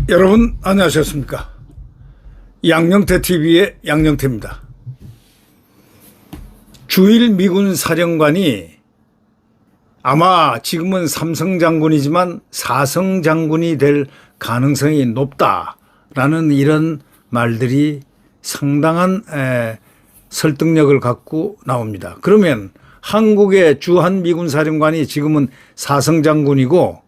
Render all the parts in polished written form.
여러분 안녕하셨습니까? 양영태TV의 양영태입니다. 주일 미군 사령관이 아마 지금은 삼성 장군이지만 사성 장군이 될 가능성이 높다라는 이런 말들이 상당한 설득력을 갖고 나옵니다. 그러면 한국의 주한 미군 사령관이 지금은 사성 장군이고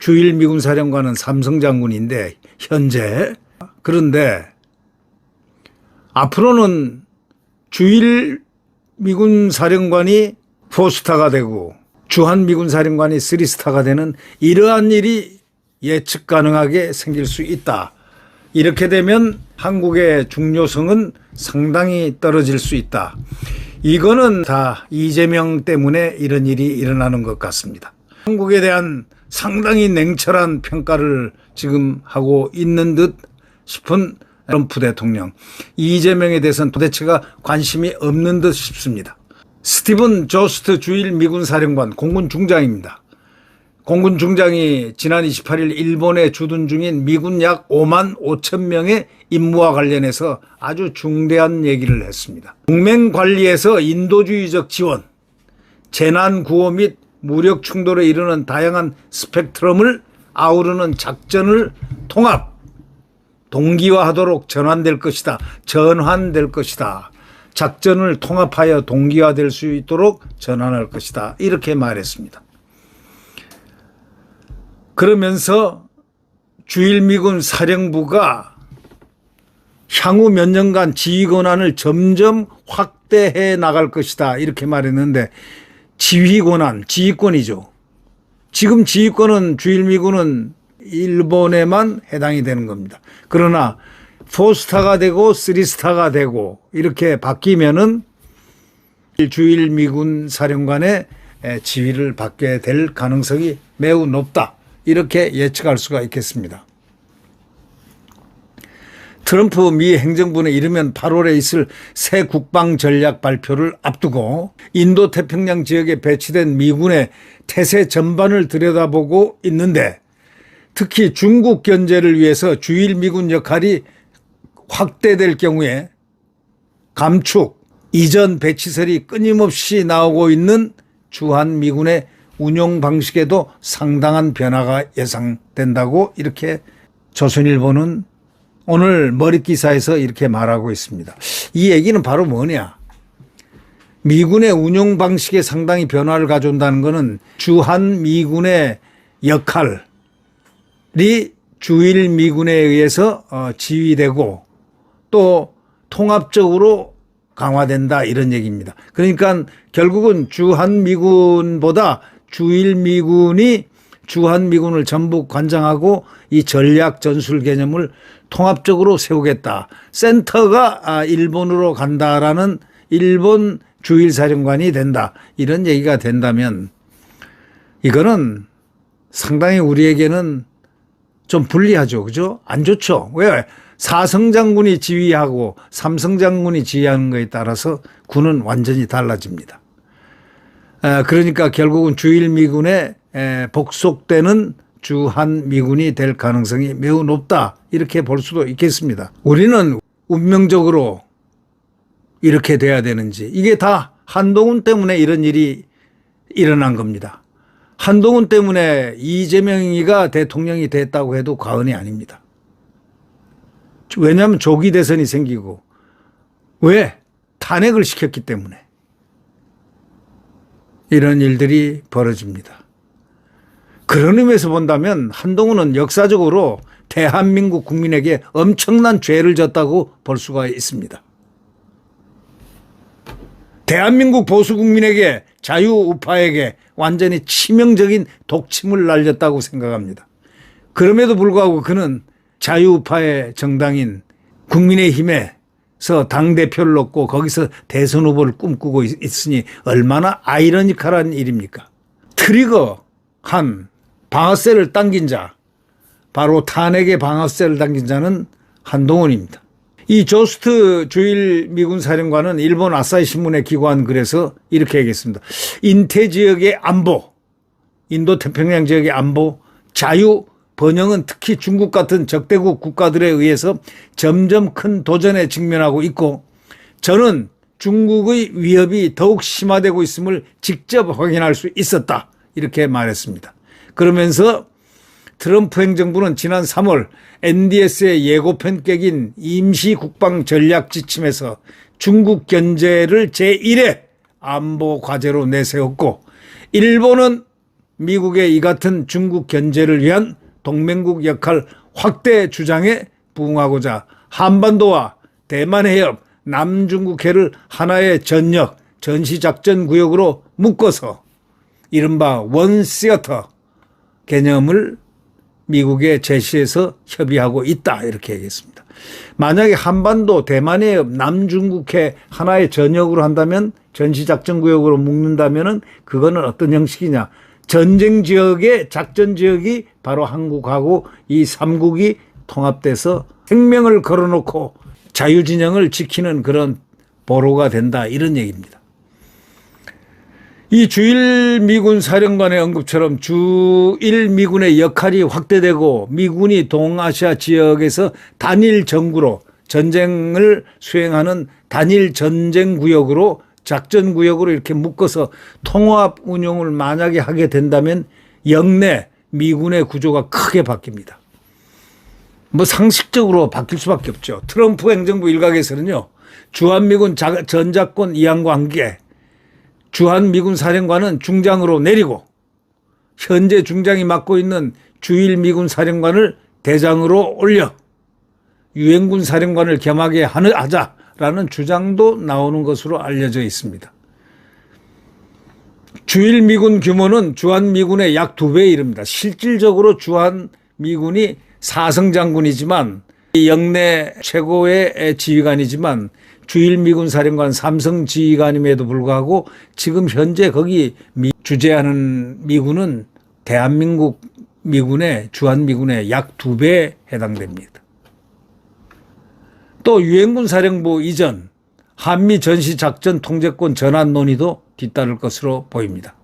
주일 미군 사령관은 삼성 장군인데 현재, 그런데 앞으로는 주일 미군 사령관이 4스타가 되고 주한 미군 사령관이 3스타가 되는 이러한 일이 예측 가능하게 생길 수 있다. 이렇게 되면 한국의 중요성은 상당히 떨어질 수 있다. 이거는 다 이재명 때문에 이런 일이 일어나는 것 같습니다. 한국에 대한 상당히 냉철한 평가를 지금 하고 있는 듯 싶은 트럼프 대통령, 이재명에 대해서는 도대체가 관심이 없는 듯 싶습니다. 스티븐 조스트 주일 미군 사령관 공군 중장입니다. 공군 중장이 지난 28일 일본에 주둔 중인 미군 약 5만 5천 명의 임무와 관련해서 아주 중대한 얘기를 했습니다. 동맹 관리에서 인도주의적 지원, 재난 구호 및 무력 충돌에 이르는 다양한 스펙트럼을 아우르는 작전을 통합, 동기화하도록 전환될 것이다. 작전을 통합하여 동기화될 수 있도록 전환할 것이다. 이렇게 말했습니다. 그러면서 주일미군 사령부가 향후 몇 년간 지휘 권한을 점점 확대해 나갈 것이다. 이렇게 말했는데 지휘 권한, 지휘권이죠. 지금 지휘권은 주일미군은 일본에만 해당이 되는 겁니다. 그러나 4스타가 되고 3스타가 되고 이렇게 바뀌면은 주일미군 사령관의 지휘를 받게 될 가능성이 매우 높다. 이렇게 예측할 수가 있겠습니다. 트럼프 미 행정부는 이르면 8월에 있을 새 국방 전략 발표를 앞두고 인도 태평양 지역에 배치된 미군의 태세 전반을 들여다보고 있는데, 특히 중국 견제를 위해서 주일 미군 역할이 확대될 경우에 감축, 이전 배치설이 끊임없이 나오고 있는 주한 미군의 운용 방식에도 상당한 변화가 예상된다고 이렇게 조선일보는 오늘 머릿기사에서 이렇게 말하고 있습니다. 이 얘기는 바로 뭐냐? 미군의 운용 방식에 상당히 변화를 가져온다는 것은 주한 미군의 역할이 주일 미군에 의해서 지휘되고 또 통합적으로 강화된다, 이런 얘기입니다. 그러니까 결국은 주한 미군보다 주일 미군이 주한 미군을 전부 관장하고 이 전략 전술 개념을 통합적으로 세우겠다. 센터가 일본으로 간다라는 일본 주일 사령관이 된다. 이런 얘기가 된다면 이거는 상당히 우리에게는 좀 불리하죠. 그죠? 안 좋죠. 왜? 사성 장군이 지휘하고 삼성 장군이 지휘하는 것에 따라서 군은 완전히 달라집니다. 그러니까 결국은 주일 미군에 복속되는 주한 미군이 될 가능성이 매우 높다. 이렇게 볼 수도 있겠습니다. 우리는 운명적으로 이렇게 돼야 되는지, 이게 다 한동훈 때문에 이런 일이 일어난 겁니다. 한동훈 때문에 이재명이가 대통령이 됐다고 해도 과언이 아닙니다. 왜냐하면 조기 대선이 생기고, 왜? 탄핵을 시켰기 때문에 이런 일들이 벌어집니다. 그런 의미에서 본다면 한동훈은 역사적으로 대한민국 국민에게 엄청난 죄를 졌다고 볼 수가 있습니다. 대한민국 보수 국민에게, 자유우파에게 완전히 치명적인 독침을 날렸다고 생각합니다. 그럼에도 불구하고 그는 자유우파의 정당인 국민의힘에서 당대표를 얻고 거기서 대선 후보를 꿈꾸고 있으니 얼마나 아이러니컬한 일입니까? 트리거한 방아쇠를 당긴 자, 바로 탄핵의 방아쇠를 당긴 자는 한동훈입니다. 이 조스트 주일 미군 사령관은 일본 아사히 신문에 기고한 글에서 이렇게 얘기했습니다. 인태 지역의 안보, 인도 태평양 지역의 안보, 자유, 번영은 특히 중국 같은 적대국 국가들에 의해서 점점 큰 도전에 직면하고 있고 저는 중국의 위협이 더욱 심화되고 있음을 직접 확인할 수 있었다. 이렇게 말했습니다. 그러면서 트럼프 행정부는 지난 3월 NDS의 예고편 객인 임시국방 전략 지침에서 중국 견제를 제1의 안보 과제로 내세웠고 일본은 미국의 이 같은 중국 견제를 위한 동맹국 역할 확대 주장에 부응하고자 한반도와 대만 해협, 남중국해를 하나의 전역, 전시작전 구역으로 묶어서 이른바 원시어터 개념을 미국에 제시해서 협의하고 있다 이렇게 얘기했습니다. 만약에 한반도, 대만 해협, 남중국해 하나의 전역으로 한다면 전시작전 구역으로 묶는다면 그거는 어떤 형식이냐. 전쟁 지역의 작전 지역이 바로 한국하고 이 3국이 통합돼서 생명을 걸어놓고 자유진영을 지키는 그런 보로가 된다 이런 얘기입니다. 이 주일 미군 사령관의 언급처럼 주일 미군의 역할이 확대되고 미군이 동아시아 지역에서 단일 정구로 전쟁을 수행하는 단일 전쟁 구역으로 작전 구역으로 이렇게 묶어서 통합 운용을 만약에 하게 된다면 영내 미군의 구조가 크게 바뀝니다. 뭐 상식적으로 바뀔 수밖에 없죠. 트럼프 행정부 일각에서는요. 주한미군 전작권 이양과 함께 주한미군 사령관은 중장으로 내리고 현재 중장이 맡고 있는 주일 미군 사령관을 대장으로 올려 유엔군 사령관을 겸하게 하자라는 주장도 나오는 것으로 알려져 있습니다. 주일 미군 규모는 주한미군의 약 2배에 이릅니다. 실질적으로 주한미군이 사성장군이지만 영내 최고의 지휘관이지만 주일 미군 사령관 삼성 지휘관임에도 불구하고 지금 현재 거기 주재하는 미군은 대한민국 미군의 주한미군의 약 2배에 해당됩니다. 또 유엔군 사령부 이전 한미 전시작전 통제권 전환 논의도 뒤따를 것으로 보입니다.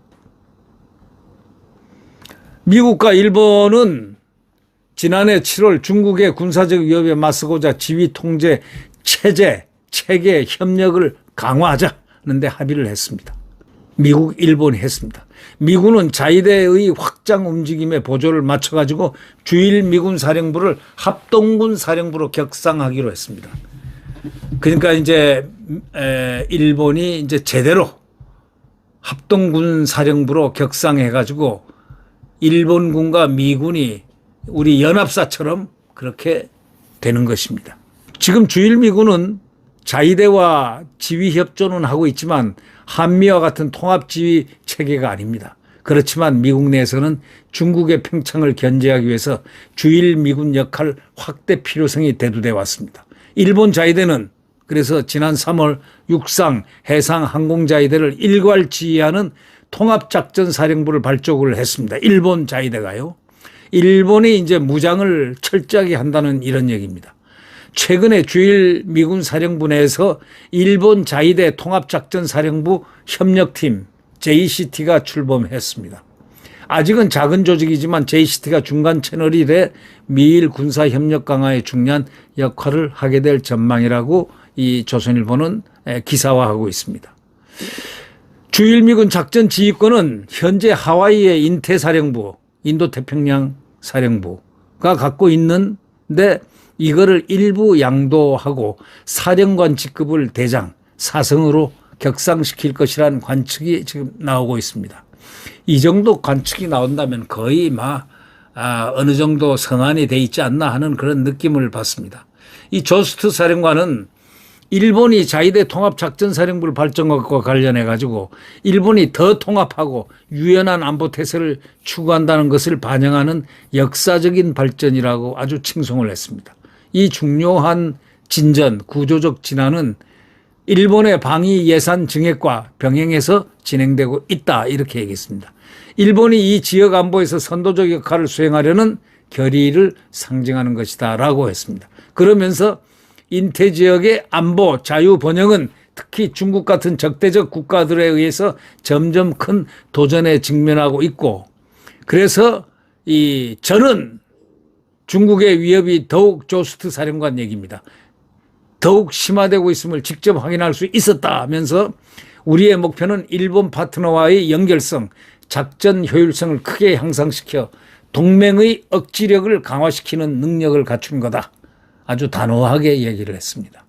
미국과 일본은 지난해 7월 중국의 군사적 위협에 맞서고자 지휘 통제 체계 협력을 강화하자는 데 합의를 했습니다. 미국, 일본이 했습니다. 미군은 자위대의 확장 움직임에 보조를 맞춰가지고 주일 미군 사령부를 합동군 사령부로 격상하기로 했습니다. 그러니까 이제 일본이 이제 제대로 합동군 사령부로 격상해가지고 일본군과 미군이 우리 연합사처럼 그렇게 되는 것입니다. 지금 주일 미군은 자위대와 지휘 협조는 하고 있지만 한미와 같은 통합 지휘 체계가 아닙니다. 그렇지만 미국 내에서는 중국의 팽창을 견제하기 위해서 주일 미군 역할 확대 필요성이 대두돼 왔습니다. 일본 자위대는 그래서 지난 3월 육상, 해상, 항공 자위대를 일괄 지휘하는 통합작전사령부를 발족을 했습니다. 일본 자위대가요. 일본이 이제 무장을 철저하게 한다는 이런 얘기입니다. 최근에 주일 미군 사령부 내에서 일본 자위대 통합작전사령부 협력팀 JCT가 출범했습니다. 아직은 작은 조직이지만 JCT가 중간 채널이 돼 미일 군사 협력 강화에 중요한 역할을 하게 될 전망이라고 이 조선일보는 기사화하고 있습니다. 주일 미군 작전 지휘권은 현재 하와이의 인태사령부, 인도태평양 사령부가 갖고 있는데 이거를 일부 양도하고 사령관 직급을 대장, 사성으로 격상시킬 것이라는 관측이 지금 나오고 있습니다. 이 정도 관측이 나온다면 거의 어느 정도 성안이 돼 있지 않나 하는 그런 느낌을 받습니다. 이 조스트 사령관은 일본이 자위대 통합작전사령부를 발전한 것과 관련해 가지고 일본이 더 통합하고 유연한 안보 태세를 추구한다는 것을 반영하는 역사적인 발전이라고 아주 칭송을 했습니다. 이 중요한 진전, 구조적 진화는 일본의 방위 예산 증액과 병행해서 진행되고 있다 이렇게 얘기했습니다. 일본이 이 지역 안보에서 선도적 역할을 수행하려는 결의를 상징하는 것이다 라고 했습니다. 그러면서 인태지역의 안보, 자유 번영은 특히 중국 같은 적대적 국가들에 의해서 점점 큰 도전에 직면하고 있고, 그래서 저는 중국의 위협이 더욱 조스트 사령관 얘기입니다. 더욱 심화되고 있음을 직접 확인할 수 있었다 하면서 우리의 목표는 일본 파트너와의 연결성, 작전 효율성을 크게 향상시켜 동맹의 억지력을 강화시키는 능력을 갖춘 거다. 아주 단호하게 얘기를 했습니다.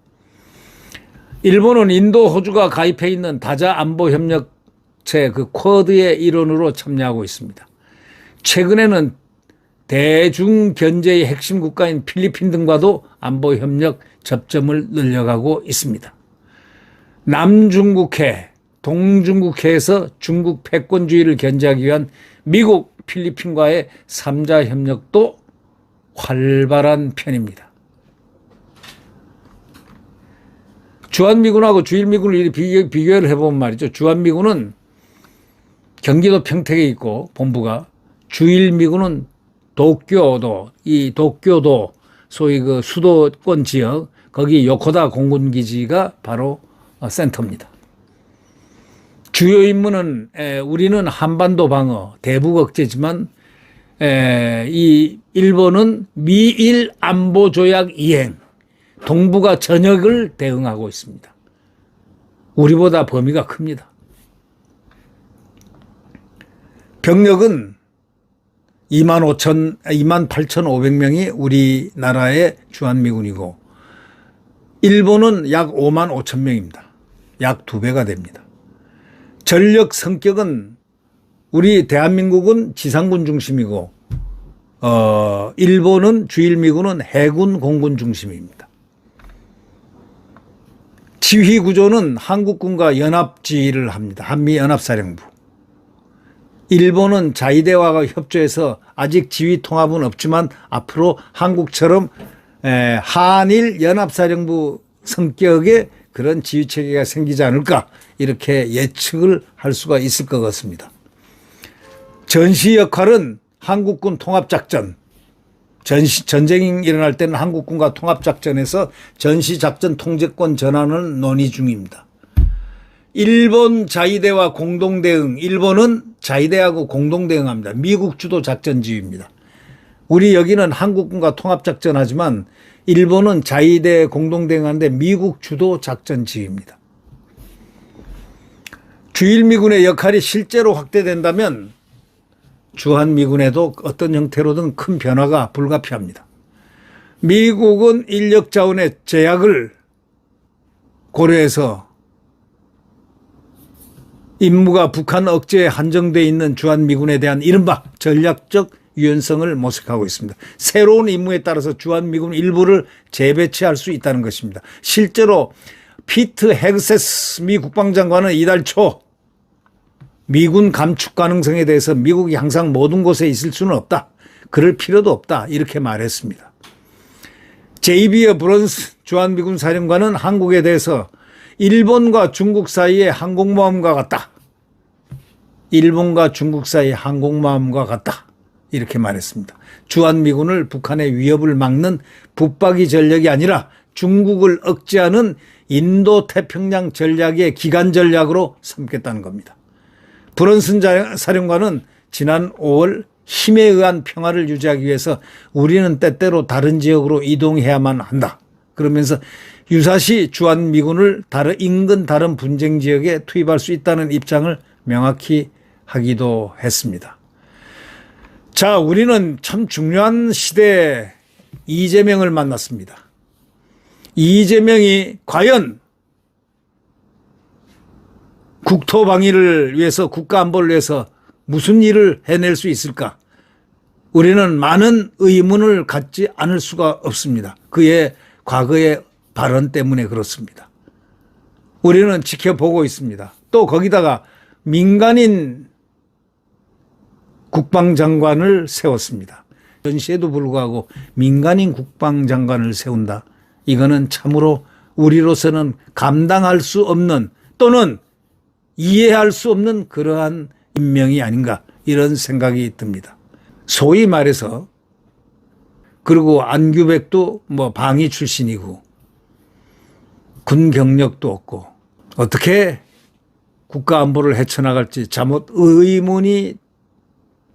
일본은 인도, 호주가 가입해 있는 다자 안보 협력체 그 쿼드의 일원으로 참여하고 있습니다. 최근에는 대중 견제의 핵심 국가인 필리핀 등과도 안보 협력 접점을 늘려가고 있습니다. 남중국해, 동중국해에서 중국 패권주의를 견제하기 위한 미국, 필리핀과의 3자 협력도 활발한 편입니다. 주한미군하고 주일미군을 비교를 해보면 말이죠. 주한미군은 경기도 평택에 있고 본부가, 주일미군은 도쿄도, 이 도쿄도 소위 그 수도권 지역, 거기 요코다 공군기지가 바로 센터입니다. 주요 임무는 우리는 한반도 방어, 대북 억제지만 이 일본은 미일 안보 조약 이행, 동북아 전역을 대응하고 있습니다. 우리보다 범위가 큽니다. 병력은 28,500명이 우리나라의 주한미군이고, 일본은 약 55,000명입니다. 약 2배가 됩니다. 전력 성격은 우리 대한민국은 지상군 중심이고, 일본은 주일미군은 해군 공군 중심입니다. 지휘 구조는 한국군과 연합지휘를 합니다. 한미연합사령부. 일본은 자위대와 협조해서 아직 지휘 통합은 없지만 앞으로 한국처럼 한일 연합사령부 성격의 그런 지휘체계가 생기지 않을까, 이렇게 예측을 할 수가 있을 것 같습니다. 전시 역할은 한국군 통합작전, 전쟁이 일어날 때는 한국군과 통합작전에서 전시작전 통제권 전환을 논의 중입니다. 일본 자위대와 공동대응, 일본은 자위대하고 공동대응합니다. 미국 주도 작전지휘입니다. 우리 여기는 한국군과 통합작전하지만 일본은 자위대 공동대응하는데 미국 주도 작전지휘입니다. 주일미군의 역할이 실제로 확대된다면 주한미군에도 어떤 형태로든 큰 변화가 불가피합니다. 미국은 인력 자원의 제약을 고려해서 임무가 북한 억제에 한정되어 있는 주한미군에 대한 이른바 전략적 유연성을 모색하고 있습니다. 새로운 임무에 따라서 주한미군 일부를 재배치할 수 있다는 것입니다. 실제로 피트 헤그세스 미 국방장관은 이달 초 미군 감축 가능성에 대해서 미국이 항상 모든 곳에 있을 수는 없다, 그럴 필요도 없다, 이렇게 말했습니다. 제이비어 브런스 주한미군 사령관은 한국에 대해서 일본과 중국 사이의 항공모함과 같다, 일본과 중국 사이의 항공모함과 같다, 이렇게 말했습니다. 주한미군을 북한의 위협을 막는 붙박이 전력이 아니라 중국을 억제하는 인도 태평양 전략의 기간 전략으로 삼겠다는 겁니다. 브런슨 사령관은 지난 5월 힘에 의한 평화를 유지하기 위해서 우리는 때때로 다른 지역으로 이동해야만 한다, 그러면서 유사시 주한미군을 인근 다른 분쟁 지역에 투입할 수 있다는 입장을 명확히 하기도 했습니다. 자, 우리는 참 중요한 시대에 이재명을 만났습니다. 이재명이 과연 국토 방위를 위해서, 국가 안보를 위해서 무슨 일을 해낼 수 있을까? 우리는 많은 의문을 갖지 않을 수가 없습니다. 그의 과거의 발언 때문에 그렇습니다. 우리는 지켜보고 있습니다. 또 거기다가 민간인 국방장관을 세웠습니다. 전시에도 불구하고 민간인 국방장관을 세운다. 이거는 참으로 우리로서는 감당할 수 없는, 또는 이해할 수 없는 그러한 임명이 아닌가, 이런 생각이 듭니다. 소위 말해서, 그리고 안규백도 방위 출신이고 군 경력도 없고 어떻게 국가 안보를 헤쳐나갈지 자못 의문이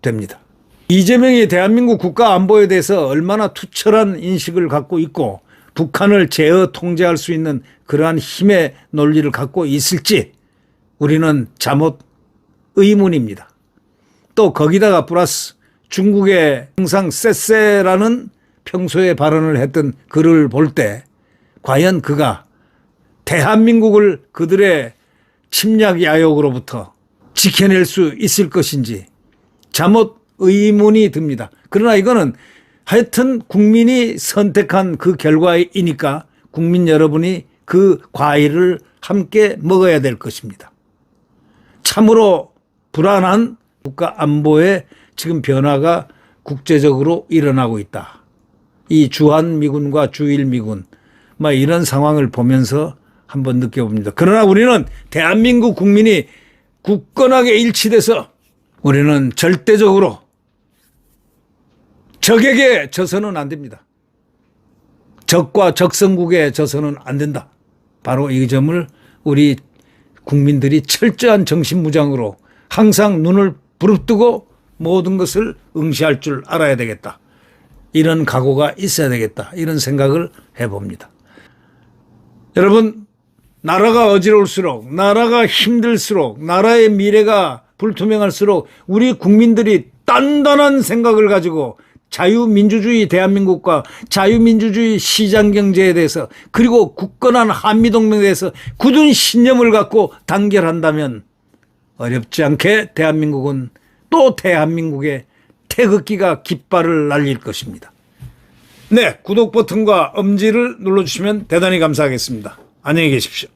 됩니다. 이재명이 대한민국 국가 안보에 대해서 얼마나 투철한 인식을 갖고 있고 북한을 제어 통제할 수 있는 그러한 힘의 논리를 갖고 있을지 우리는 자못 의문입니다. 또 거기다가 플러스 중국의 항상 쎄쎄라는 평소에 발언을 했던 글을 볼 때 과연 그가 대한민국을 그들의 침략 야욕으로부터 지켜낼 수 있을 것인지 자못 의문이 듭니다. 그러나 이거는 하여튼 국민이 선택한 그 결과이니까 국민 여러분이 그 과일을 함께 먹어야 될 것입니다. 참으로 불안한 국가 안보의 지금 변화가 국제적으로 일어나고 있다. 이 주한미군과 주일미군 이런 상황을 보면서 한번 느껴봅니다. 그러나 우리는 대한민국 국민이 굳건하게 일치돼서 우리는 절대적으로 적에게 져서는 안 됩니다. 적과 적성국에 져서는 안 된다. 바로 이 점을 우리 국민들이 철저한 정신무장으로 항상 눈을 부릅뜨고 모든 것을 응시할 줄 알아야 되겠다. 이런 각오가 있어야 되겠다. 이런 생각을 해봅니다. 여러분, 나라가 어지러울수록, 나라가 힘들수록, 나라의 미래가 불투명할수록 우리 국민들이 단단한 생각을 가지고 자유민주주의 대한민국과 자유민주주의 시장경제에 대해서 그리고 굳건한 한미동맹에 대해서 굳은 신념을 갖고 단결한다면 어렵지 않게 대한민국은 또 대한민국의 태극기가 깃발을 날릴 것입니다. 네, 구독 버튼과 엄지를 눌러주시면 대단히 감사하겠습니다. 안녕히 계십시오.